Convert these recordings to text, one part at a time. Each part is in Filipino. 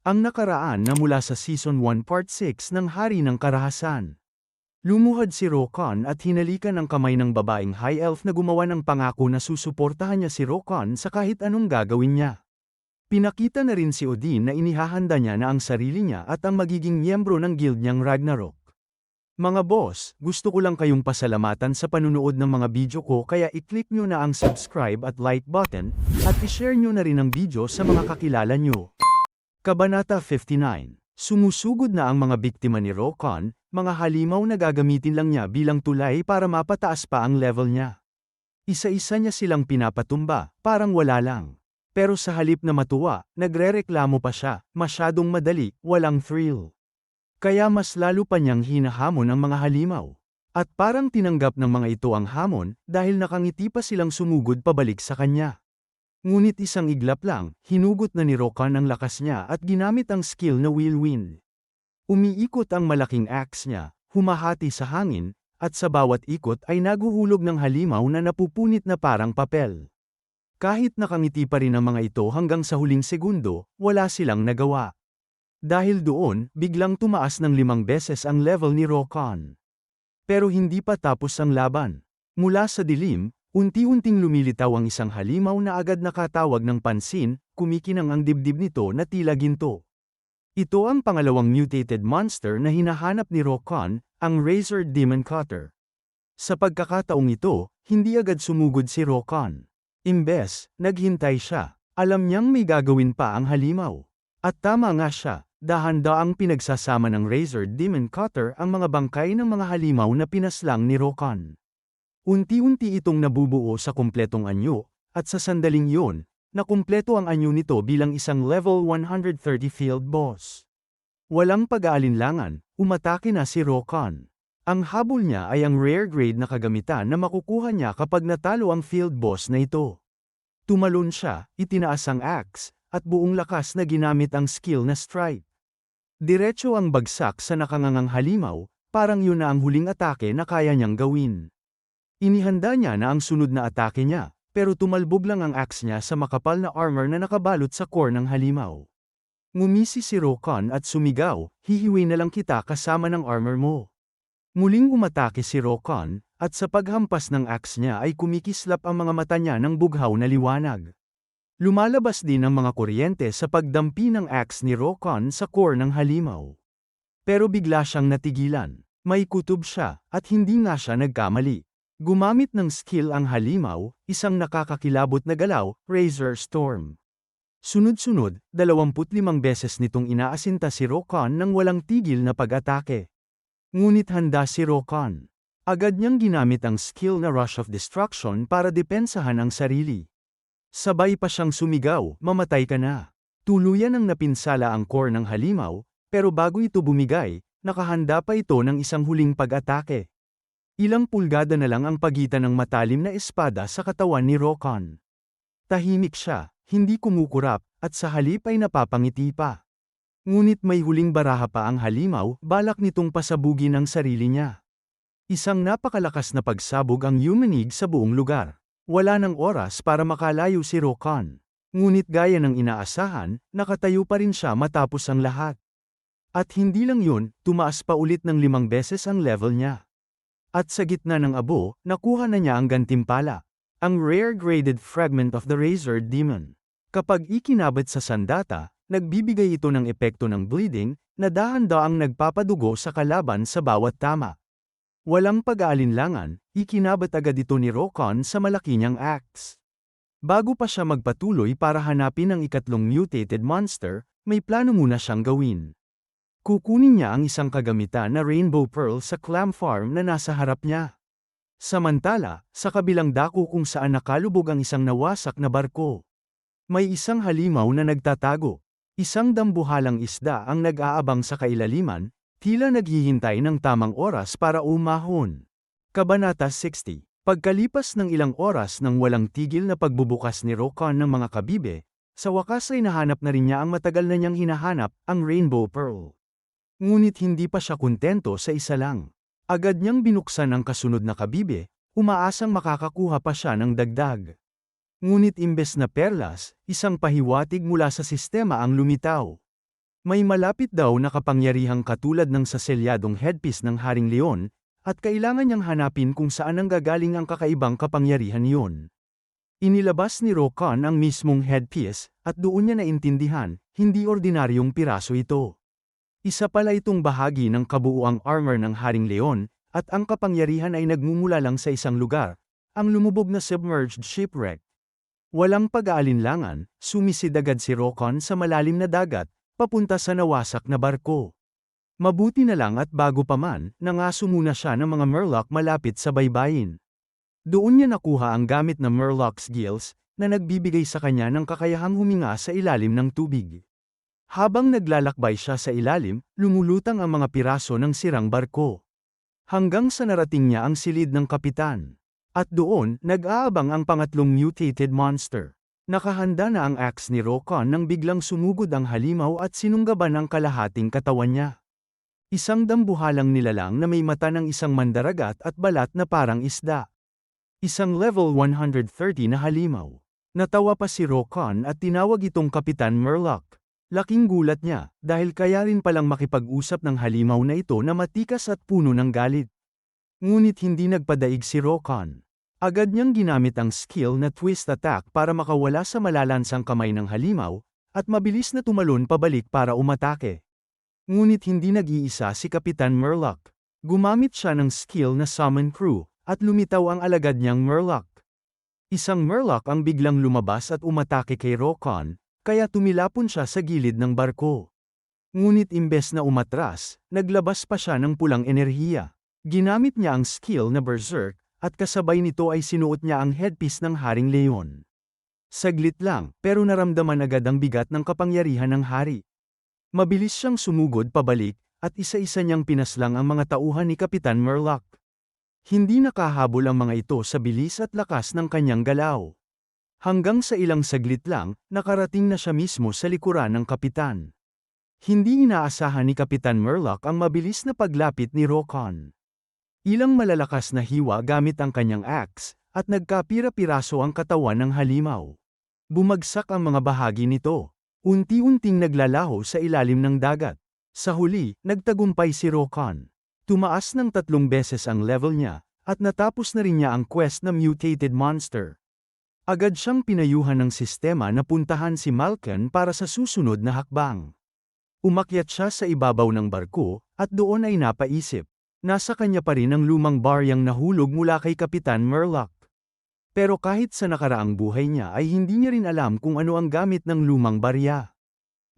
Ang nakaraan na mula sa Season 1 Part 6 ng Hari ng Karahasan. Lumuhad si Rokon at hinalikan ang kamay ng babaeng High Elf na gumawa ng pangako na susuportahan niya si Rokon sa kahit anong gagawin niya. Pinakita na rin si Odin na inihahanda niya na ang sarili niya at ang magiging miyembro ng guild niyang Ragnarok. Mga boss, gusto ko lang kayong pasalamatan sa panunood ng mga video ko kaya i-click nyo na ang subscribe at like button, at i-share nyo na rin ang video sa mga kakilala nyo. Kabanata 59. Sumusugod na ang mga biktima ni Rokon, mga halimaw na gagamitin lang niya bilang tulay para mapataas pa ang level niya. Isa-isa niya silang pinapatumba, parang wala lang. Pero sa halip na matuwa, nagrereklamo pa siya, masyadong madali, walang thrill. Kaya mas lalo pa niyang hinahamon ang mga halimaw. At parang tinanggap ng mga ito ang hamon, dahil nakangiti pa silang sumugod pabalik sa kanya. Ngunit isang iglap lang, hinugot na ni Rokon ang lakas niya at ginamit ang skill na whirlwind. Umiikot ang malaking axe niya, humahati sa hangin, at sa bawat ikot ay naguhulog ng halimaw na napupunit na parang papel. Kahit nakangiti pa rin ang mga ito hanggang sa huling segundo, wala silang nagawa. Dahil doon, biglang tumaas ng 5 beses ang level ni Rokon. Pero hindi pa tapos ang laban. Mula sa dilim, unti-unting lumilitaw ang isang halimaw na agad nakatawag ng pansin, kumikinang ang dibdib nito na tila ginto. Ito ang pangalawang mutated monster na hinahanap ni Rokon, ang Razor Demon Cutter. Sa pagkakataong ito, hindi agad sumugod si Rokon. Imbes, naghintay siya. Alam niyang may gagawin pa ang halimaw. At tama nga siya, dahan-daang pinagsasama ng Razor Demon Cutter ang mga bangkay ng mga halimaw na pinaslang ni Rokon. Unti-unti itong nabubuo sa kumpletong anyo, at sa sandaling yun, nakumpleto ang anyo nito bilang isang level 130 field boss. Walang pag-aalinlangan, umatake na si Rokon. Ang habol niya ay ang rare grade na kagamitan na makukuha niya kapag natalo ang field boss na ito. Tumalon siya, itinaas ang axe, at buong lakas na ginamit ang skill na strike. Diretso ang bagsak sa nakangangang halimaw, parang yun na ang huling atake na kaya niyang gawin. Inihanda niya na ang sunod na atake niya, pero tumalbog lang ang axe niya sa makapal na armor na nakabalot sa core ng halimaw. Ngumisi si Rokon at sumigaw, hihiwi na lang kita kasama ng armor mo. Muling umatake si Rokon, at sa paghampas ng axe niya ay kumikislap ang mga mata niya ng bughaw na liwanag. Lumalabas din ang mga kuryente sa pagdampi ng axe ni Rokon sa core ng halimaw. Pero bigla siyang natigilan. May kutob siya, at hindi nga siya nagkamali. Gumamit ng skill ang halimaw, isang nakakakilabot na galaw, Razor Storm. Sunod-sunod, 25 beses nitong inaasinta si Rokon nang walang tigil na pag-atake. Ngunit handa si Rokon. Agad niyang ginamit ang skill na Rush of Destruction para depensahan ang sarili. Sabay pa siyang sumigaw, mamatay ka na. Tuluyan ang napinsala ang core ng halimaw, pero bago ito bumigay, nakahanda pa ito ng isang huling pag-atake. Ilang pulgada na lang ang pagitan ng matalim na espada sa katawan ni Rokon. Tahimik siya, hindi kumukurap, at sa halip ay napapangiti pa. Ngunit may huling baraha pa ang halimaw, balak nitong pasabugin ang sarili niya. Isang napakalakas na pagsabog ang yumanig sa buong lugar. Wala nang oras para makalayo si Rokon. Ngunit gaya ng inaasahan, nakatayo pa rin siya matapos ang lahat. At hindi lang yun, tumaas pa ulit ng 5 beses ang level niya. At sa gitna ng abo, nakuha na niya ang gantimpala. Ang rare graded fragment of the Razor Demon. Kapag ikinabit sa sandata, nagbibigay ito ng epekto ng bleeding, na dahan-daang nagpapadugo sa kalaban sa bawat tama. Walang pag-aalinlangan, ikinabat agad ito ni Rokon sa malaki niyang axe. Bago pa siya magpatuloy para hanapin ang ikatlong mutated monster, may plano muna siyang gawin. Kukunin niya ang isang kagamitan na Rainbow Pearl sa clam farm na nasa harap niya. Samantala, sa kabilang dako kung saan nakalubog ang isang nawasak na barko. May isang halimaw na nagtatago. Isang dambuhalang isda ang nag-aabang sa kailaliman, tila naghihintay ng tamang oras para umahon. Kabanata 60. Pagkalipas ng ilang oras ng walang tigil na pagbubukas ni Rokon ng mga kabibe, sa wakas ay nahanap na rin niya ang matagal na niyang hinahanap, ang Rainbow Pearl. Ngunit hindi pa siya kontento sa isa lang. Agad niyang binuksan ang kasunod na kabibe, umaasang makakakuha pa siya ng dagdag. Ngunit imbes na perlas, isang pahiwatig mula sa sistema ang lumitaw. May malapit daw na kapangyarihang katulad ng sa selyadong headpiece ng Haring Leon, at kailangan niyang hanapin kung saan nanggagaling ang kakaibang kapangyarihan iyon. Inilabas ni Rokan ang mismong headpiece, at doon niya naintindihan, hindi ordinaryong piraso ito. Isa pala itong bahagi ng kabuuang armor ng Haring Leon, at ang kapangyarihan ay nagmumula lang sa isang lugar, ang lumubog na submerged shipwreck. Walang pag-aalinlangan, sumisid agad si Rokan sa malalim na dagat, papunta sa nawasak na barko. Mabuti na lang at bago pa man, nangaso muna siya ng mga Murloc malapit sa baybayin. Doon niya nakuha ang gamit na Murloc's Gills, na nagbibigay sa kanya ng kakayahang huminga sa ilalim ng tubig. Habang naglalakbay siya sa ilalim, lumulutang ang mga piraso ng sirang barko. Hanggang sa narating niya ang silid ng kapitan. At doon, nag-aabang ang pangatlong mutated monster. Nakahanda na ang axe ni Rokan nang biglang sumugod ang halimaw at sinunggaban ang kalahating katawan niya. Isang dambuhalang nilalang na may mata ng isang mandaragat at balat na parang isda. Isang level 130 na halimaw. Natawa pa si Rokan at tinawag itong Kapitan Murloc. Laking gulat niya, dahil kaya rin palang makipag-usap ng halimaw na ito na matikas at puno ng galit. Ngunit hindi nagpadaig si Rokan. Agad niyang ginamit ang skill na twist attack para makawala sa malalansang kamay ng halimaw, at mabilis na tumalon pabalik para umatake. Ngunit hindi nag-iisa si Kapitan Murloc. Gumamit siya ng skill na summon crew, at lumitaw ang alagad niyang Murloc. Isang Murloc ang biglang lumabas at umatake kay Rokan, kaya tumilapon siya sa gilid ng barko. Ngunit imbes na umatras, naglabas pa siya ng pulang enerhiya. Ginamit niya ang skill na Berserk, at kasabay nito ay sinuot niya ang headpiece ng Haring Leon. Saglit lang, pero naramdaman agad ang bigat ng kapangyarihan ng hari. Mabilis siyang sumugod pabalik, at isa-isa niyang pinaslang ang mga tauhan ni Kapitan Murloc. Hindi nakahabol ang mga ito sa bilis at lakas ng kanyang galaw. Hanggang sa ilang saglit lang, nakarating na siya mismo sa likuran ng kapitan. Hindi inaasahan ni Kapitan Murloc ang mabilis na paglapit ni Rokan. Ilang malalakas na hiwa gamit ang kanyang axe, at nagkapira-piraso ang katawan ng halimaw. Bumagsak ang mga bahagi nito. Unti-unting naglalaho sa ilalim ng dagat. Sa huli, nagtagumpay si Rokan. Tumaas ng 3 beses ang level niya, at natapos na rin niya ang quest na mutated monster. Agad siyang pinayuhan ng sistema na puntahan si Malkin para sa susunod na hakbang. Umakyat siya sa ibabaw ng barko, at doon ay napaisip. Nasa kanya pa rin ang lumang baryang nahulog mula kay Kapitan Murloc. Pero kahit sa nakaraang buhay niya ay hindi niya rin alam kung ano ang gamit ng lumang barya.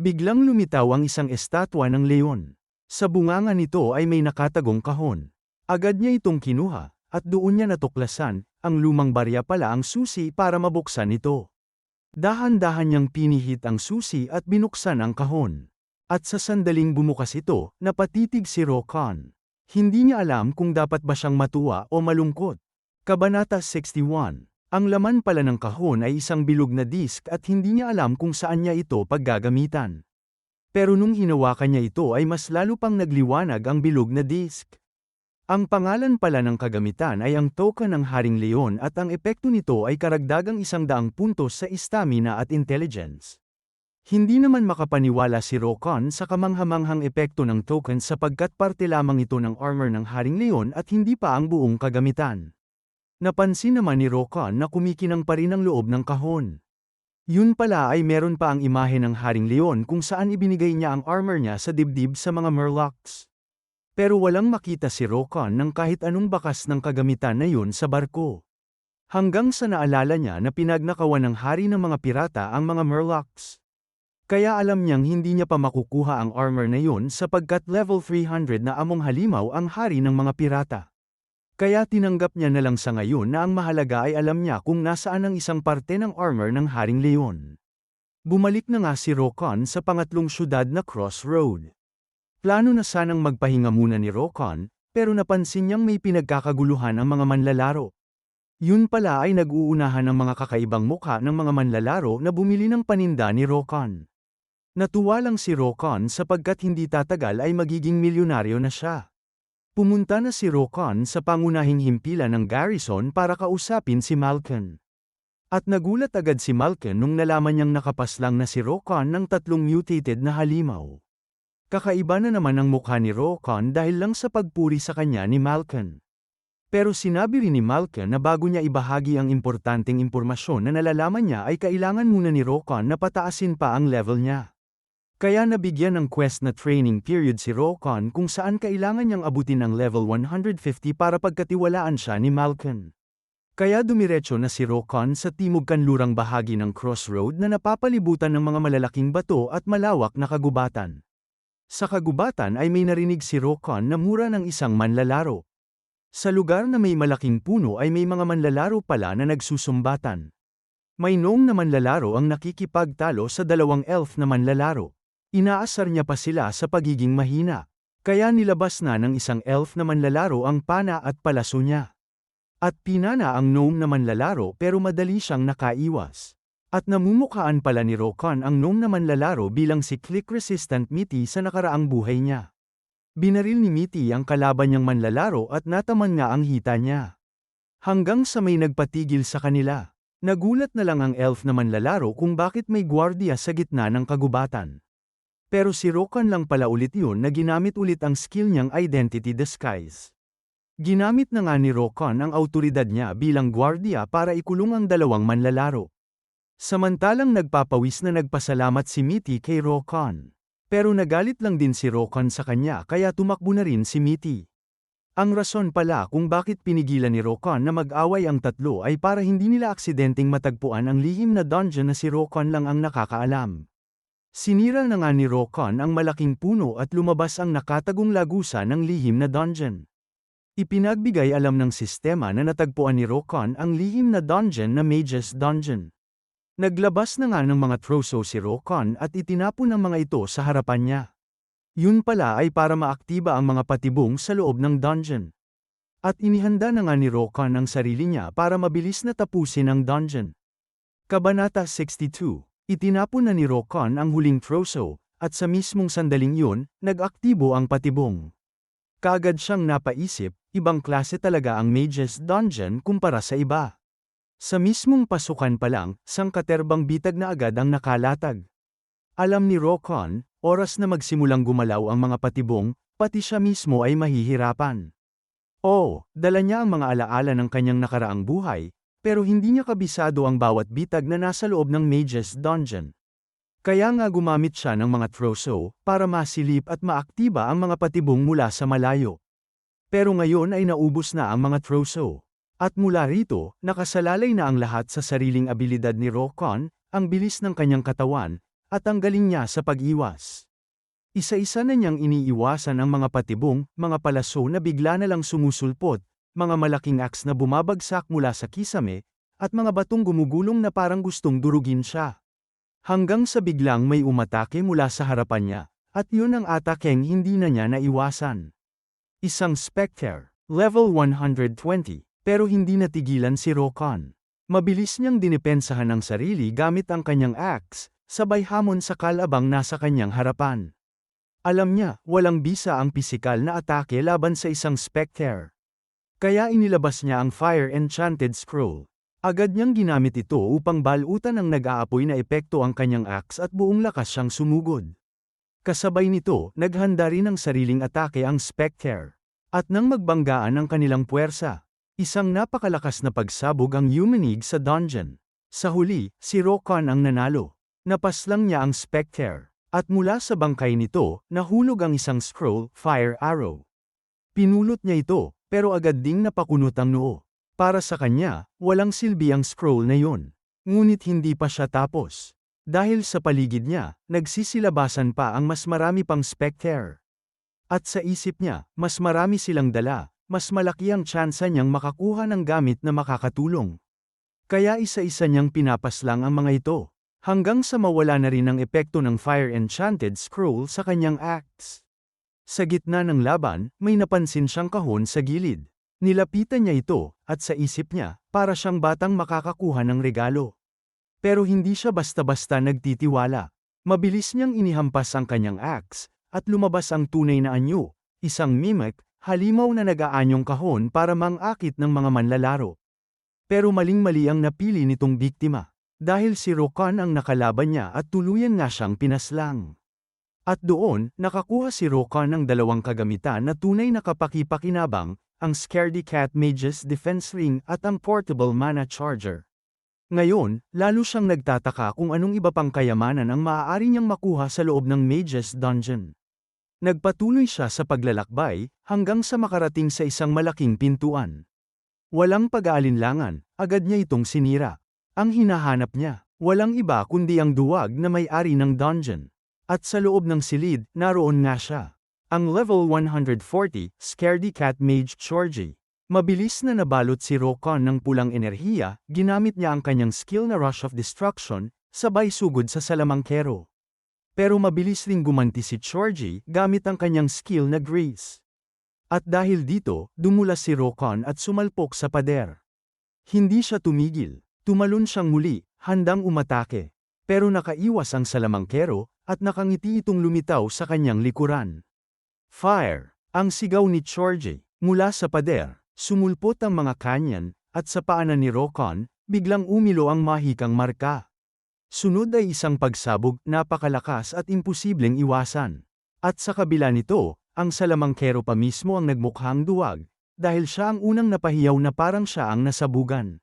Biglang lumitaw ang isang estatwa ng leon. Sa bunganga nito ay may nakatagong kahon. Agad niya itong kinuha, at doon niya natuklasan, ang lumang barya pala ang susi para mabuksan ito. Dahan-dahan niyang pinihit ang susi at binuksan ang kahon. At sa sandaling bumukas ito, napatitig si Rokan. Hindi niya alam kung dapat ba siyang matuwa o malungkot. Kabanata 61. Ang laman pala ng kahon ay isang bilog na disk at hindi niya alam kung saan niya ito paggagamitan. Pero nung hinawakan niya ito ay mas lalo pang nagliwanag ang bilog na disk. Ang pangalan pala ng kagamitan ay ang token ng Haring Leon at ang epekto nito ay karagdagang 100 puntos sa stamina at intelligence. Hindi naman makapaniwala si Rokan sa kamanghamanghang epekto ng token sapagkat parte lamang ito ng armor ng Haring Leon at hindi pa ang buong kagamitan. Napansin naman ni Rokan na kumikinang pa rin ang loob ng kahon. Yun pala ay meron pa ang imahe ng Haring Leon kung saan ibinigay niya ang armor niya sa dibdib sa mga Murlocs. Pero walang makita si Rokan ng kahit anong bakas ng kagamitan na yun sa barko. Hanggang sa naalala niya na pinagnakawan ng hari ng mga pirata ang mga Murlocs. Kaya alam niyang hindi niya pa makukuha ang armor na yun sapagkat level 300 na among halimaw ang hari ng mga pirata. Kaya tinanggap niya na lang sa ngayon na ang mahalaga ay alam niya kung nasaan ang isang parte ng armor ng Haring Leon. Bumalik na nga si Rokan sa pangatlong syudad na Crossroad. Plano na sanang magpahinga muna ni Rokan, pero napansin niyang may pinagkakaguluhan ang mga manlalaro. Yun pala ay nag-uunahan ang mga kakaibang mukha ng mga manlalaro na bumili ng paninda ni Rokan. Natuwa lang si Rokan sapagkat hindi tatagal ay magiging milyonaryo na siya. Pumunta na si Rokan sa pangunahing himpilan ng garrison para kausapin si Malkin. At nagulat agad si Malkin nung nalaman niyang nakapaslang na si Rokan ng 3 mutated na halimaw. Kakaiba na naman ang mukha ni Rokon dahil lang sa pagpuri sa kanya ni Malcolm. Pero sinabi rin ni Malcolm na bago niya ibahagi ang importanteng impormasyon na nalalaman niya ay kailangan muna ni Rokon na pataasin pa ang level niya. Kaya nabigyan ng quest na training period si Rokon kung saan kailangan niyang abutin ang level 150 para pagkatiwalaan siya ni Malcolm. Kaya dumiretso na si Rokon sa timog kanlurang bahagi ng crossroad na napapalibutan ng mga malalaking bato at malawak na kagubatan. Sa kagubatan ay may narinig si Rokon na mura ng isang manlalaro. Sa lugar na may malaking puno ay may mga manlalaro pala na nagsusumbatan. May gnome na manlalaro ang nakikipagtalo sa dalawang elf na manlalaro. Inaasar niya pa sila sa pagiging mahina. Kaya nilabas na ng isang elf na manlalaro ang pana at palaso niya. At pinana ang gnome na manlalaro pero madali siyang nakaiwas. At namumukhaan pala ni Rokon ang gnome na manlalaro bilang si click-resistant Mitty sa nakaraang buhay niya. Binaril ni Mitty ang kalaban niyang manlalaro at nataman nga ang hita niya. Hanggang sa may nagpatigil sa kanila. Nagulat na lang ang elf na manlalaro kung bakit may gwardiya sa gitna ng kagubatan. Pero si Rokon lang pala ulit yun na ginamit ulit ang skill niyang identity disguise. Ginamit na nga ni Rokon ang autoridad niya bilang gwardiya para ikulong ang dalawang manlalaro. Samantalang nagpapawis na nagpasalamat si Mitty kay Rokon. Pero nagalit lang din si Rokon sa kanya kaya tumakbo na rin si Mitty. Ang rason pala kung bakit pinigilan ni Rokon na mag-away ang tatlo ay para hindi nila aksidenteng matagpuan ang lihim na dungeon na si Rokon lang ang nakakaalam. Sinira na nga ni Rokon ang malaking puno at lumabas ang nakatagong lagusa ng lihim na dungeon. Ipinagbigay alam ng sistema na natagpuan ni Rokon ang lihim na dungeon na Mage's Dungeon. Naglabas na nga ng mga troso si Rokon at itinapon ang mga ito sa harapan niya. Yun pala ay para maaktiba ang mga patibong sa loob ng dungeon. At inihanda na nga ni Rokon ang sarili niya para mabilis na tapusin ang dungeon. Kabanata 62. Itinapon na ni Rokon ang huling troso, at sa mismong sandaling yun, nag-aktibo ang patibong. Kaagad siyang napaisip, ibang klase talaga ang Mage's Dungeon kumpara sa iba. Sa mismong pasukan pa lang, sangkaterbang bitag na agad ang nakalatag. Alam ni Rokon, oras na magsimulang gumalaw ang mga patibong, pati siya mismo ay mahihirapan. Dala niya ang mga alaala ng kanyang nakaraang buhay, pero hindi niya kabisado ang bawat bitag na nasa loob ng Mage's Dungeon. Kaya nga gumamit siya ng mga troso, para masilip at maaktiba ang mga patibong mula sa malayo. Pero ngayon ay naubos na ang mga troso. At mula rito, nakasalalay na ang lahat sa sariling abilidad ni Rokon, ang bilis ng kanyang katawan, at ang galing niya sa pag-iwas. Isa-isa na niyang iniiwasan ang mga patibong, mga palaso na bigla na lang sumusulpot, mga malaking axe na bumabagsak mula sa kisame, at mga batong gumugulong na parang gustong durugin siya. Hanggang sa biglang may umatake mula sa harapan niya, at yun ang atakeng hindi na niya naiwasan. Isang Spectre, level 120. Pero hindi natigilan si Rokon. Mabilis niyang dinipensahan ang sarili gamit ang kanyang axe, sabay hamon sa kalabang nasa kanyang harapan. Alam niya, walang bisa ang pisikal na atake laban sa isang Spectre. Kaya inilabas niya ang Fire Enchanted Scroll. Agad niyang ginamit ito upang balutan ang nag-aapoy na epekto ang kanyang axe at buong lakas siyang sumugod. Kasabay nito, naghanda rin ng sariling atake ang Spectre. At nang magbanggaan ang kanilang puwersa, isang napakalakas na pagsabog ang yumanig sa dungeon. Sa huli, si Rokon ang nanalo. Napaslang niya ang Spectre, at mula sa bangkay nito, nahulog ang isang scroll, Fire Arrow. Pinulot niya ito, pero agad ding napakunot ang noo. Para sa kanya, walang silbi ang scroll na yun. Ngunit hindi pa siya tapos. Dahil sa paligid niya, nagsisilabasan pa ang mas marami pang Spectre. At sa isip niya, mas marami silang dala. Mas malaki ang tsansa niyang makakuha ng gamit na makakatulong. Kaya isa-isa niyang pinapaslang ang mga ito, hanggang sa mawala na rin ang epekto ng Fire Enchanted Scroll sa kanyang axe. Sa gitna ng laban, may napansin siyang kahon sa gilid. Nilapitan niya ito, at sa isip niya, para siyang batang makakakuha ng regalo. Pero hindi siya basta-basta nagtitiwala. Mabilis niyang inihampas ang kanyang axe, at lumabas ang tunay na anyo, isang mimic, halimaw na nag-aanyong kahon para mang-akit ng mga manlalaro. Pero maling-mali ang napili nitong biktima, dahil si Rokon ang nakalaban niya at tuluyan nga siyang pinaslang. At doon, nakakuha si Rokon ng dalawang kagamitan na tunay na kapaki-pakinabang, ang Scaredy Cat Mage's Defense Ring at ang Portable Mana Charger. Ngayon, lalo siyang nagtataka kung anong iba pang kayamanan ang maaari niyang makuha sa loob ng Mage's Dungeon. Nagpatuloy siya sa paglalakbay, hanggang sa makarating sa isang malaking pintuan. Walang pag-aalinlangan, agad niya itong sinira. Ang hinahanap niya, walang iba kundi ang duwag na may-ari ng dungeon. At sa loob ng silid, naroon nga siya. Ang level 140, Scaredy Cat Mage Chorji. Mabilis na nabalot si Rokon ng pulang enerhiya, ginamit niya ang kanyang skill na Rush of Destruction, sabay sugod sa salamangkero. Pero mabilis ring gumanti si Chorji gamit ang kanyang skill na Grace. At dahil dito, dumulas si Rokon at sumalpok sa pader. Hindi siya tumigil, tumalon siyang muli, handang umatake. Pero nakaiwas ang salamangkero, at nakangiti itong lumitaw sa kanyang likuran. Fire! Ang sigaw ni Chorji, mula sa pader, sumulpot ang mga kanyan, at sa paanan ni Rokon, biglang umilo ang mahikang marka. Sunod ay isang pagsabog, napakalakas at imposibleng iwasan. At sa kabila nito, ang salamangkero pa mismo ang nagmukhang duwag, dahil siya ang unang napahiyaw na parang siya ang nasabugan.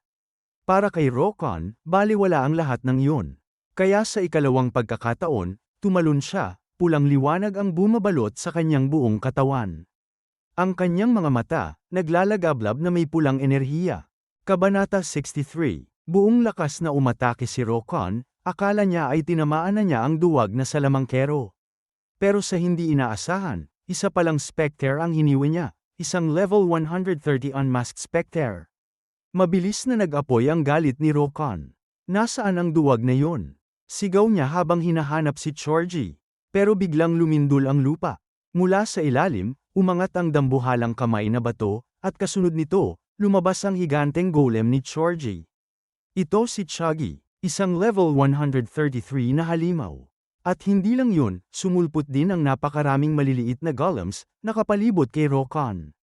Para kay Rokon, balewala ang lahat ng iyon. Kaya sa ikalawang pagkakataon, tumalon siya, pulang liwanag ang bumabalot sa kanyang buong katawan. Ang kanyang mga mata, naglalagablab na may pulang enerhiya. Kabanata 63, buong lakas na umatake si Rokon, akala niya ay tinamaan na niya ang duwag na salamangkero. Pero sa hindi inaasahan, isa palang Spectre ang hiniwi niya, isang level 130 Unmasked Spectre. Mabilis na nag-apoy ang galit ni Rokon. Nasaan ang duwag na yun? Sigaw niya habang hinahanap si Chorji. Pero biglang lumindol ang lupa. Mula sa ilalim, umangat ang dambuhalang kamay na bato, at kasunod nito, lumabas ang higanteng golem ni Chorji. Ito si Chagi, isang level 133 na halimaw. At hindi lang yun, sumulpot din ang napakaraming maliliit na golems, nakapalibot kay Rokon.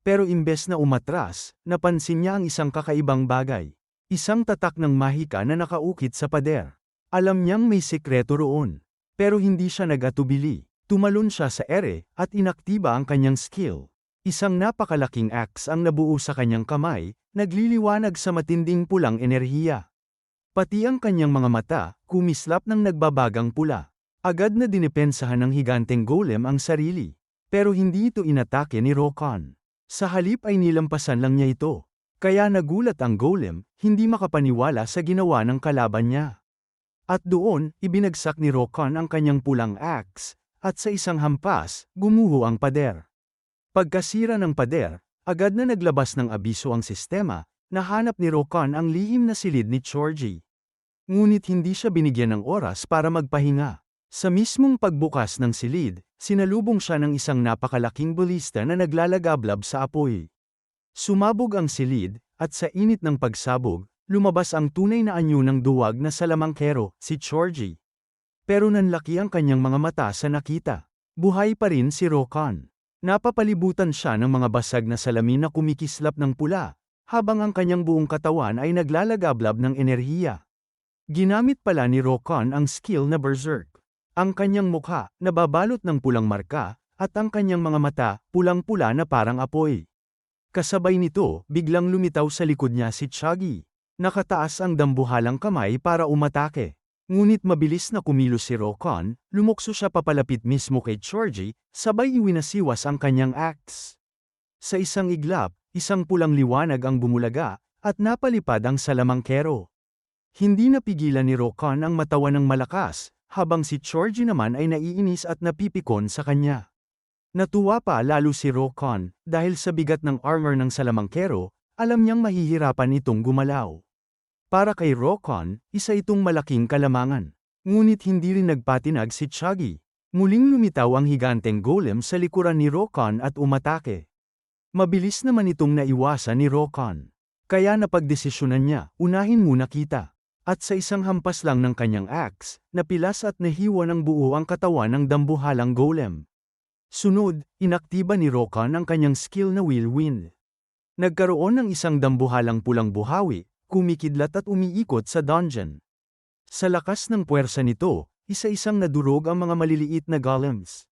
Pero imbes na umatras, napansin niya ang isang kakaibang bagay. Isang tatak ng mahika na nakaukit sa pader. Alam niyang may sekreto roon. Pero hindi siya nag-atubili. Tumalon siya sa ere, at inaktiba ang kanyang skill. Isang napakalaking axe ang nabuo sa kanyang kamay, nagliliwanag sa matinding pulang enerhiya. Pati ang kanyang mga mata, kumislap ng nagbabagang pula. Agad na dinipensahan ng higanteng golem ang sarili. Pero hindi ito inatake ni Rokon. Sa halip ay nilampasan lang niya ito. Kaya nagulat ang golem, hindi makapaniwala sa ginawa ng kalaban niya. At doon, ibinagsak ni Rokon ang kanyang pulang axe, at sa isang hampas, gumuho ang pader. Pagkasira ng pader, agad na naglabas ng abiso ang sistema, nahanap ni Rokon ang lihim na silid ni Chorji. Ngunit hindi siya binigyan ng oras para magpahinga. Sa mismong pagbukas ng silid, sinalubong siya ng isang napakalaking balista na naglalagablab sa apoy. Sumabog ang silid, at sa init ng pagsabog, lumabas ang tunay na anyo ng duwag na salamangkero, si Chorji. Pero nanlaki ang kanyang mga mata sa nakita. Buhay pa rin si Rokon. Napapalibutan siya ng mga basag na salamin na kumikislap ng pula, habang ang kanyang buong katawan ay naglalagablab ng enerhiya. Ginamit pala ni Rokon ang skill na Berserk. Ang kanyang mukha, nababalot ng pulang marka, at ang kanyang mga mata, pulang-pula na parang apoy. Kasabay nito, biglang lumitaw sa likod niya si Chagi. Nakataas ang dambuhalang kamay para umatake. Ngunit mabilis na kumilos si Rokon, lumukso siya papalapit mismo kay Chorji, sabay iwinasiwas ang kanyang axe. Sa isang iglap, isang pulang liwanag ang bumulaga, at napalipad ang salamangkero. Hindi napigilan ni Rokon ang matawa ng malakas, habang si Chorji naman ay naiinis at napipikon sa kanya. Natuwa pa lalo si Rokon, dahil sa bigat ng armor ng salamangkero, alam niyang mahihirapan itong gumalaw. Para kay Rokon, isa itong malaking kalamangan. Ngunit hindi rin nagpatinag si Chagi. Muling lumitaw ang higanteng golem sa likuran ni Rokon at umatake. Mabilis naman itong naiwasan ni Rokon. Kaya napagdesisyonan niya, unahin muna kita. At sa isang hampas lang ng kanyang axe, napilas at nahiwa ng buo ang katawan ng dambuhalang golem. Sunod, inaktiba ni Rokon ang kanyang skill na Whirlwind. Nagkaroon ng isang dambuhalang pulang buhawi, kumikidlat at umiikot sa dungeon. Sa lakas ng puwersa nito, isa-isang nadurog ang mga maliliit na golems.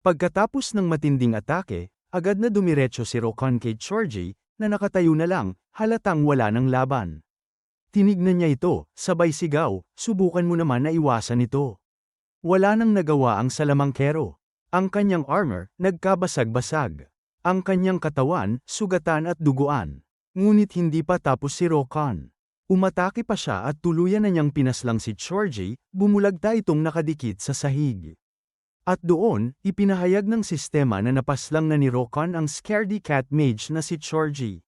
Pagkatapos ng matinding atake, agad na dumiretso si Rokon kay Chorji, na nakatayo na lang, halatang wala ng laban. Tinignan niya ito, sabay sigaw, subukan mo naman na iwasan ito. Wala nang nagawa ang salamangkero. Ang kanyang armor, nagkabasag-basag. Ang kanyang katawan, sugatan at duguan. Ngunit hindi pa tapos si Rokon. Umatake pa siya at tuluyan na niyang pinaslang si Chorji, bumulagta itong nakadikit sa sahig. At doon, ipinahayag ng sistema na napaslang na ni Rokon ang Scaredy Cat Mage na si Chorji.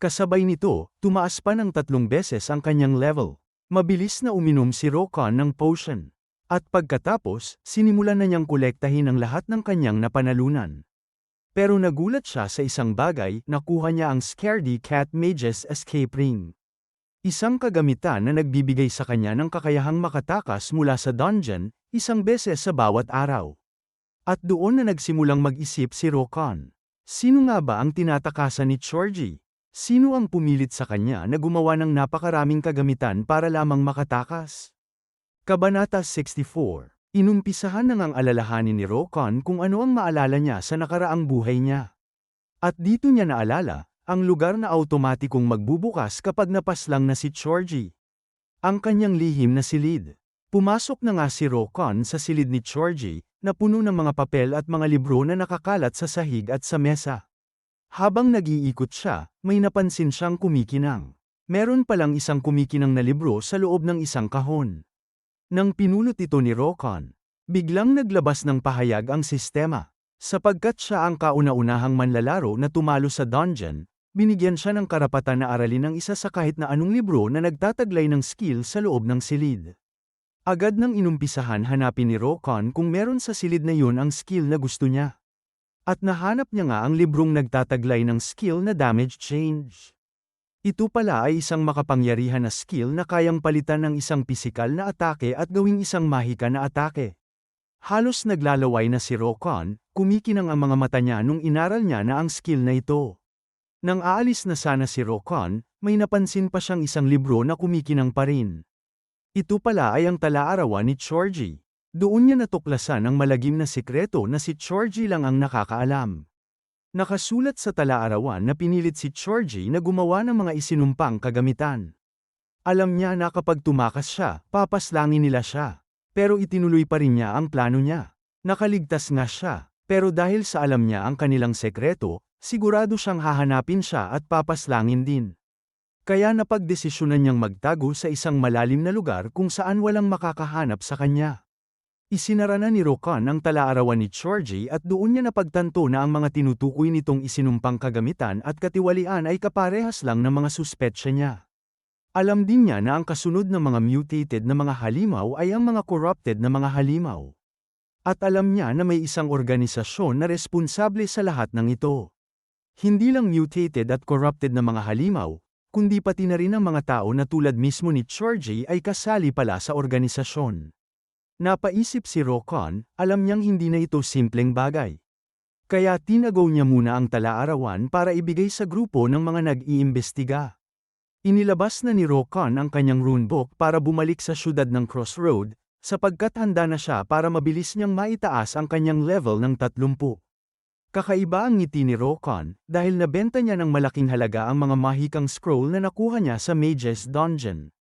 Kasabay nito, tumaas pa ng 3 beses ang kanyang level. Mabilis na uminom si Rokon ng potion. At pagkatapos, sinimulan na niyang kolektahin ang lahat ng kanyang napanalunan. Pero nagulat siya sa isang bagay, nakuha niya ang Scaredy Cat Mage's Escape Ring. Isang kagamitan na nagbibigay sa kanya ng kakayahang makatakas mula sa dungeon, 1 beses sa bawat araw. At doon na nagsimulang mag-isip si Rokon. Sino nga ba ang tinatakasan ni Chorji? Sino ang pumilit sa kanya na gumawa ng napakaraming kagamitan para lamang makatakas? Kabanata 64. Inumpisahan nang ang alalahanin ni Rokon kung ano ang maalala niya sa nakaraang buhay niya. At dito niya naalala, ang lugar na automatikong magbubukas kapag napaslang na si Chorji. Ang kanyang lihim na silid. Pumasok na nga si Rokon sa silid ni Chorji, na puno ng mga papel at mga libro na nakakalat sa sahig at sa mesa. Habang nag-iikot siya, may napansin siyang kumikinang. Meron palang isang kumikinang na libro sa loob ng isang kahon. Nang pinulot ito ni Rokon, biglang naglabas ng pahayag ang sistema. Sapagkat siya ang kauna-unahang manlalaro na tumalo sa dungeon, binigyan siya ng karapatan na aralin ang isa sa kahit na anong libro na nagtataglay ng skill sa loob ng silid. Agad nang inumpisahan hanapin ni Rokon kung meron sa silid na yun ang skill na gusto niya. At nahanap niya nga ang librong nagtataglay ng skill na damage change. Ito pala ay isang makapangyarihan na skill na kayang palitan ng isang pisikal na atake at gawing isang mahika na atake. Halos naglalaway na si Rokon, kumikinang ang mga mata niya nung inaral niya na ang skill na ito. Nang aalis na sana si Rokon, may napansin pa siyang isang libro na kumikinang pa rin. Ito pala ay ang talaarawan ni Chorji. Doon niya natuklasan ang malagim na sikreto na si Chorji lang ang nakakaalam. Nakasulat sa talaarawan na pinilit si Chorji na gumawa ng mga isinumpang kagamitan. Alam niya na kapag tumakas siya, papaslangin nila siya. Pero itinuloy pa rin niya ang plano niya. Nakaligtas nga siya, pero dahil sa alam niya ang kanilang sekreto, sigurado siyang hahanapin siya at papaslangin din. Kaya napagdesisyonan niyang magtago sa isang malalim na lugar kung saan walang makakahanap sa kanya. Isinara na ni Rokon ang talaarawan ni Chorji at doon niya napagtanto na ang mga tinutukoy nitong isinumpang kagamitan at katiwalian ay kaparehas lang ng mga suspetsya niya. Alam din niya na ang kasunod ng mga mutated na mga halimaw ay ang mga corrupted na mga halimaw. At alam niya na may isang organisasyon na responsable sa lahat ng ito. Hindi lang mutated at corrupted na mga halimaw, kundi pati na rin ang mga tao na tulad mismo ni Chorji ay kasali pala sa organisasyon. Napaisip si Rokon, alam niyang hindi na ito simpleng bagay. Kaya tinagaw niya muna ang talaarawan para ibigay sa grupo ng mga nag-iimbestiga. Inilabas na ni Rokon ang kanyang runebook para bumalik sa syudad ng Crossroad, sapagkat handa na siya para mabilis niyang maitaas ang kanyang level ng 30. Kakaiba ang ngiti ni Rokon, dahil nabenta niya ng malaking halaga ang mga mahikang scroll na nakuha niya sa Mage's Dungeon.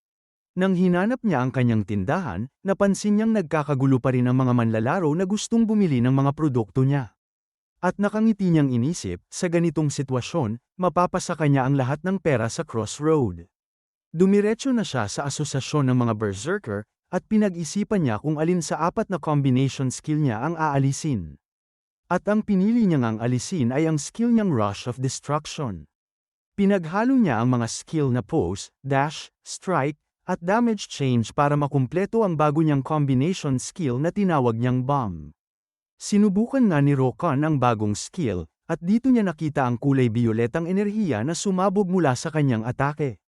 Nang hinanap niya ang kanyang tindahan, napansin niyang nagkakagulo pa rin ang mga manlalaro na gustong bumili ng mga produkto niya. At nakangiti niyang inisip, sa ganitong sitwasyon, mapapasa kanya ang lahat ng pera sa Crossroad. Dumiretso na siya sa asosasyon ng mga berserker, at pinag-isipan niya kung alin sa 4 na combination skill niya ang aalisin. At ang pinili niya ngang alisin ay ang skill niyang Rush of Destruction. Pinaghalo niya ang mga skill na pose, dash, strike, at damage change para makumpleto ang bago niyang combination skill na tinawag niyang bomb. Sinubukan nga ni Rokon ang bagong skill, at dito niya nakita ang kulay bioletang enerhiya na sumabog mula sa kanyang atake.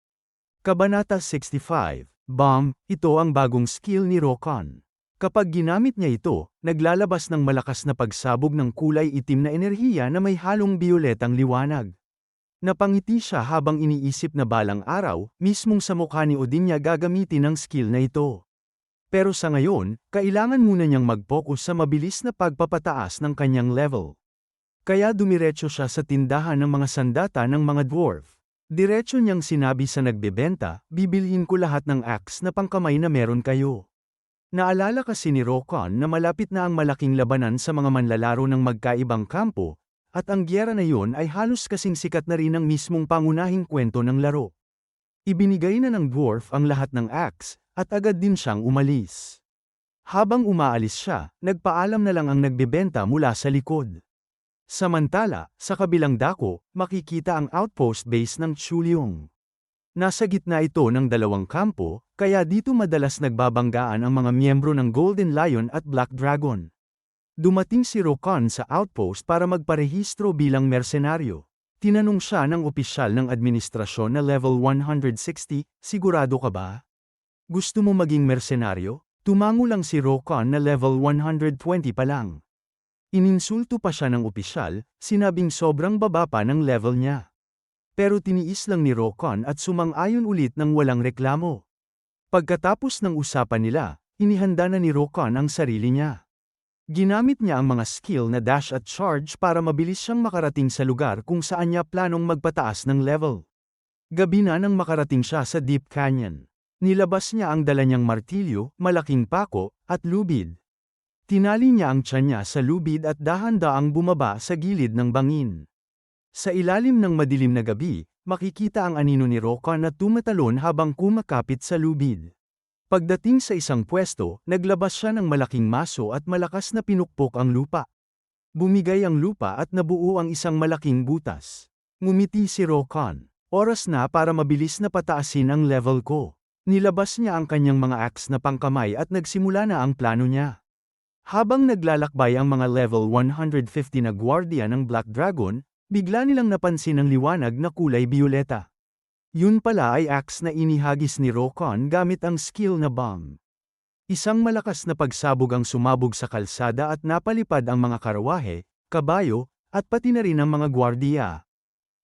Kabanata 65, Bomb, ito ang bagong skill ni Rokon. Kapag ginamit niya ito, naglalabas ng malakas na pagsabog ng kulay itim na enerhiya na may halong bioletang liwanag. Napangiti siya habang iniisip na balang araw, mismong sa mukha ni Odin niya gagamitin ang skill na ito. Pero sa ngayon, kailangan muna niyang mag-focus sa mabilis na pagpapataas ng kanyang level. Kaya dumiretso siya sa tindahan ng mga sandata ng mga dwarf. Diretso niyang sinabi sa nagbebenta, bibilhin ko lahat ng axe na pangkamay na meron kayo. Naalala kasi ni Rokon na malapit na ang malaking labanan sa mga manlalaro ng magkaibang kampo, at ang gyera na yon ay halos kasing sikat na rin ang mismong pangunahing kwento ng laro. Ibinigay na ng dwarf ang lahat ng axe, at agad din siyang umalis. Habang umaalis siya, nagpaalam na lang ang nagbebenta mula sa likod. Samantala, sa kabilang dako, makikita ang outpost base ng Chulyong. Nasa gitna ito ng dalawang kampo, kaya dito madalas nagbabanggaan ang mga miyembro ng Golden Lion at Black Dragon. Dumating si Rokon sa outpost para magparehistro bilang mersenaryo. Tinanong siya ng opisyal ng administrasyon na level 160, sigurado ka ba? Gusto mo maging mersenaryo? Tumango lang si Rokon na level 120 pa lang. Ininsulto pa siya ng opisyal, sinabing sobrang baba pa ng level niya. Pero tiniis lang ni Rokon at sumang-ayon ulit ng walang reklamo. Pagkatapos ng usapan nila, inihanda na ni Rokon ang sarili niya. Ginamit niya ang mga skill na dash at charge para mabilis siyang makarating sa lugar kung saan niya planong magpataas ng level. Gabi na nang makarating siya sa Deep Canyon. Nilabas niya ang dala niyang martilyo, malaking pako, at lubid. Tinali niya ang tiyan niya sa lubid at dahan-daang bumaba sa gilid ng bangin. Sa ilalim ng madilim na gabi, makikita ang anino ni Rokon na tumatalon habang kumakapit sa lubid. Pagdating sa isang pwesto, naglabas siya ng malaking maso at malakas na pinukpok ang lupa. Bumigay ang lupa at nabuo ang isang malaking butas. Ngumiti si Rokon. Oras na para mabilis na pataasin ang level ko. Nilabas niya ang kanyang mga axe na pangkamay at nagsimula na ang plano niya. Habang naglalakbay ang mga level 150 na gwardiya ng Black Dragon, bigla nilang napansin ang liwanag na kulay bioleta. Yun pala ay axe na inihagis ni Rokon gamit ang skill na bomb. Isang malakas na pagsabog ang sumabog sa kalsada at napalipad ang mga karawahe, kabayo, at pati na rin ang mga gwardiya.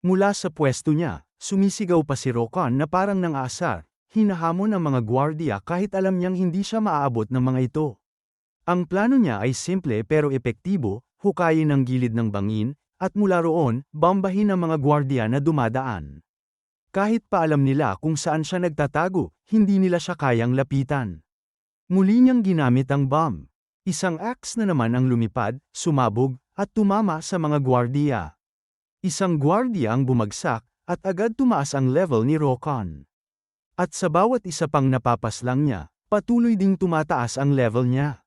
Mula sa pwesto niya, sumisigaw pa si Rokon na parang nang-aasar, hinahamon ang mga gwardiya kahit alam niyang hindi siya maaabot ng mga ito. Ang plano niya ay simple pero epektibo, hukayin ang gilid ng bangin, at mula roon, bombahin ang mga gwardiya na dumadaan. Kahit pa alam nila kung saan siya nagtatago, hindi nila siya kayang lapitan. Muli niyang ginamit ang bomb. Isang axe na naman ang lumipad, sumabog, at tumama sa mga gwardiya. Isang gwardiya ang bumagsak, at agad tumaas ang level ni Rokon. At sa bawat isa pang napapaslang niya, patuloy ding tumataas ang level niya.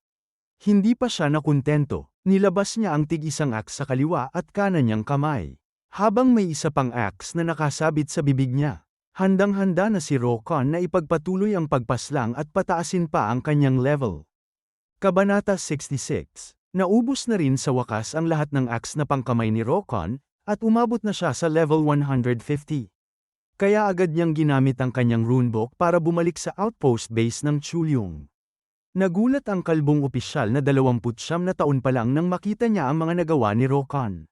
Hindi pa siya nakuntento, nilabas niya ang tig-isang axe sa kaliwa at kanan niyang kamay. Habang may isa pang axe na nakasabit sa bibig niya, handang-handa na si Rokon na ipagpatuloy ang pagpaslang at pataasin pa ang kanyang level. Kabanata 66. Naubos na rin sa wakas ang lahat ng axe na pangkamay ni Rokon, at umabot na siya sa level 150. Kaya agad niyang ginamit ang kanyang runebook para bumalik sa outpost base ng Chulyong. Nagulat ang kalbong opisyal na 29 na taon pa lang nang makita niya ang mga nagawa ni Rokon.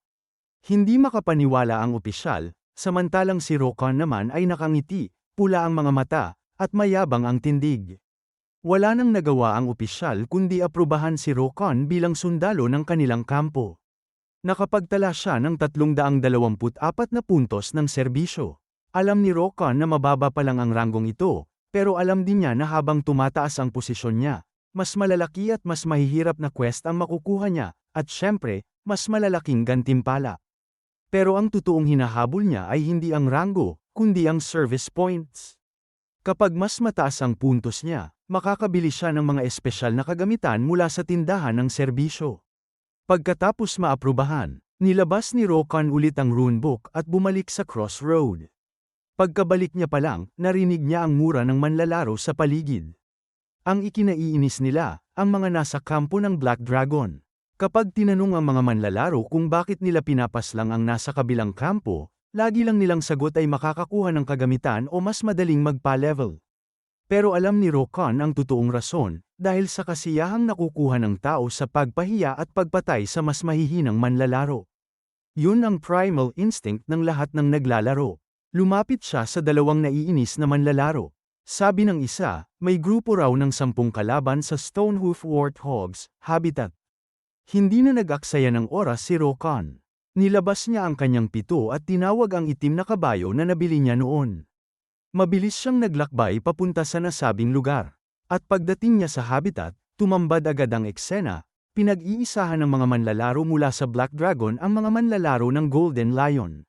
Hindi makapaniwala ang opisyal, samantalang si Rokon naman ay nakangiti, pula ang mga mata, at mayabang ang tindig. Wala nang nagawa ang opisyal kundi aprubahan si Rokon bilang sundalo ng kanilang kampo. Nakapagtala siya ng 324 na puntos ng serbisyo. Alam ni Rokon na mababa pa lang ang ranggong ito, pero alam din niya na habang tumataas ang posisyon niya, mas malalaki at mas mahihirap na quest ang makukuha niya, at syempre, mas malalaking gantimpala. Pero ang totoong hinahabol niya ay hindi ang ranggo, kundi ang service points. Kapag mas mataas ang puntos niya, makakabili siya ng mga espesyal na kagamitan mula sa tindahan ng serbisyo. Pagkatapos maaprubahan, nilabas ni Rokon ulit ang runebook at bumalik sa crossroad. Pagkabalik niya pa lang, narinig niya ang mura ng manlalaro sa paligid. Ang ikinaiinis nila, ang mga nasa kampo ng Black Dragon. Kapag tinanong ang mga manlalaro kung bakit nila pinapaslang ang nasa kabilang kampo, lagi lang nilang sagot ay makakakuha ng kagamitan o mas madaling magpa-level. Pero alam ni Rokon ang totoong rason, dahil sa kasiyahang nakukuha ng tao sa pagpahiya at pagpatay sa mas mahihinang manlalaro. Yun ang primal instinct ng lahat ng naglalaro. Lumapit siya sa dalawang naiinis na manlalaro. Sabi ng isa, may grupo raw ng 10 kalaban sa Stonehoof Warthogs habitat. Hindi na nag-aksaya ng oras si Rokon. Nilabas niya ang kanyang pito at tinawag ang itim na kabayo na nabili niya noon. Mabilis siyang naglakbay papunta sa nasabing lugar. At pagdating niya sa habitat, tumambad agad ang eksena. Pinag-iisahan ng mga manlalaro mula sa Black Dragon ang mga manlalaro ng Golden Lion.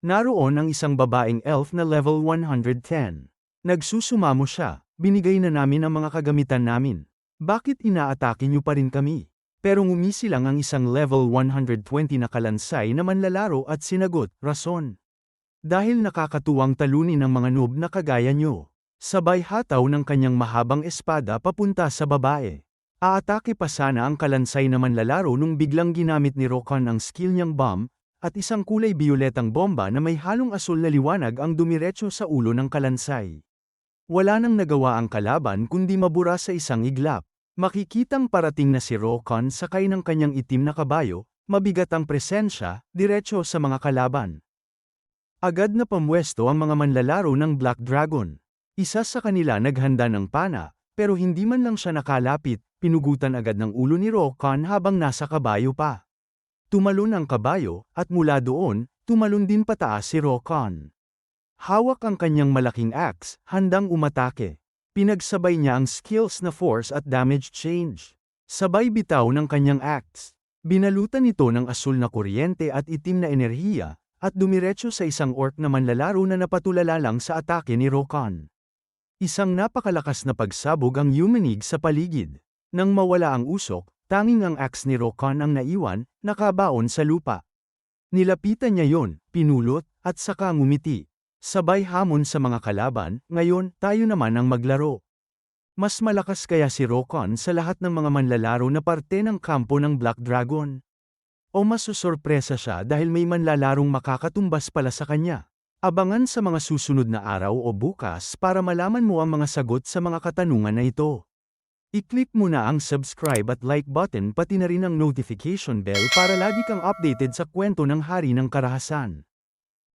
Naroon ang isang babaeng elf na level 110. Nagsusumamo siya, binigay na namin ang mga kagamitan namin. Bakit inaatake niyo pa rin kami? Pero ngumisi lang ang isang level 120 na kalansay na manlalaro at sinagot, rason. Dahil nakakatuwang talunin ng mga noob na kagaya niyo. Sabay hataw ng kanyang mahabang espada papunta sa babae. Aatake pa sana ang kalansay na manlalaro nung biglang ginamit ni Rokon ang skill niyang bomb, at isang kulay bioletang bomba na may halong asul na liwanag ang dumiretso sa ulo ng kalansay. Wala nang nagawa ang kalaban kundi mabura sa isang iglap. Makikitang parating na si Rokon sakay ng kanyang itim na kabayo, mabigat ang presensya, diretso sa mga kalaban. Agad na pamwesto ang mga manlalaro ng Black Dragon. Isa sa kanila naghanda ng pana, pero hindi man lang siya nakalapit, pinugutan agad ng ulo ni Rokon habang nasa kabayo pa. Tumalon ang kabayo, at mula doon, tumalon din pataas si Rokon. Hawak ang kanyang malaking axe, handang umatake. Pinagsabay niya ang skills na force at damage change. Sabay bitaw ng kanyang axe. Binalutan ito ng asul na kuryente at itim na enerhiya, at dumiretso sa isang orc na manlalaro na napatulala lang sa atake ni Rokon. Isang napakalakas na pagsabog ang yumanig sa paligid. Nang mawala ang usok, tanging ang axe ni Rokon ang naiwan, nakabaon sa lupa. Nilapitan niya yon, pinulot, at saka ngumiti. Sabay hamon sa mga kalaban, ngayon, tayo naman ang maglaro. Mas malakas kaya si Rokon sa lahat ng mga manlalaro na parte ng kampo ng Black Dragon? O masusorpresa siya dahil may manlalarong makakatumbas pala sa kanya? Abangan sa mga susunod na araw o bukas para malaman mo ang mga sagot sa mga katanungan na ito. I-click mo na ang subscribe at like button pati na rin ang notification bell para lagi kang updated sa kwento ng Hari ng Karahasan.